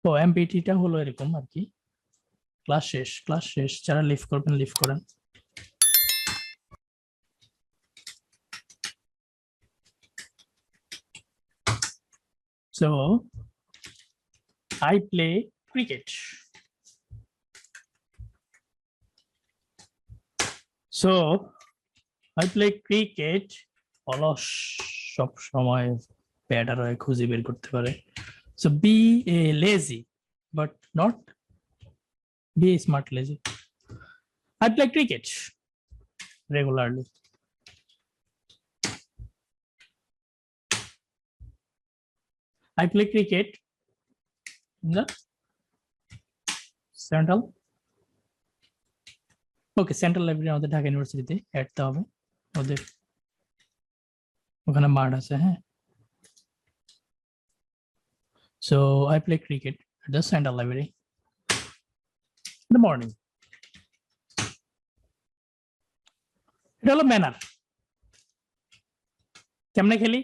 তো এমপিটিটা হলো এরকম আর কি। ক্লাস শেষ, যারা লিভ করবেন লিভ করেন। So I play cricket. So I play cricket. অলস সব সময় ব্যাটার হয়ে খুঁজে বের করতে পারে। So be a lazy but not be a smart lazy. I play cricket regularly. I play cricket in the central. Okay, central library আমাদের ঢাকা ইউনিভার্সিটিতে অ্যাডতে হবে ওদের ওখানে মাঠ আছে হ্যাঁ। So I play cricket at the central library in the morning. এটা হলো ম্যানার। কেমনে খেলি?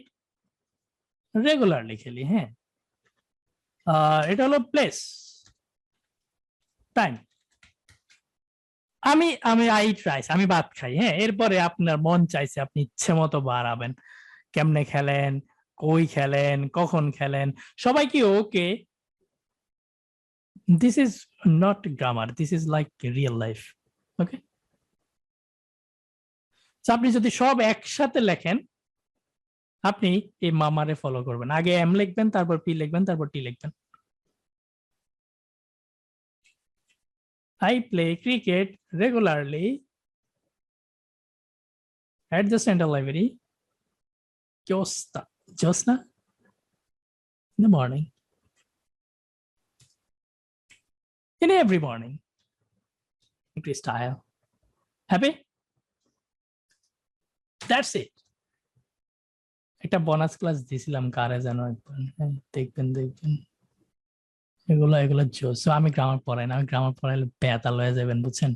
রেগুলারলি খেলি হ্যাঁ। এটা হলো প্লেস, টাইম। আমি আমি আই ট্রাইস, আমি ভাত খাই হ্যাঁ। এরপরে আপনার মন চাইছে আপনি ইচ্ছে মতো বাড়াবেন, কেমনে খেলেন, কই খেলেন, কখন খেলেন, সবাই কি okay? This is not grammar, this is like real life. Okay, আপনি যদি সব একসাথে লেখেন আপনি এই মামারে ফলো করবেন, আগে এম লিখবেন, তারপর পি লিখবেন, তারপর টি লিখবেন। I play cricket regularly at the central library. Josna in the morning. In every morning. Increase style. Happy? That's it. একটা বোনাস ক্লাস দিছিলাম কারে যেন একবার, দেখবেন এগুলো জোস। আমি গ্রামার পড়াই না, আমি গ্রামার পড়াইলে বেতাল হয়ে যাবেন বুঝছেন।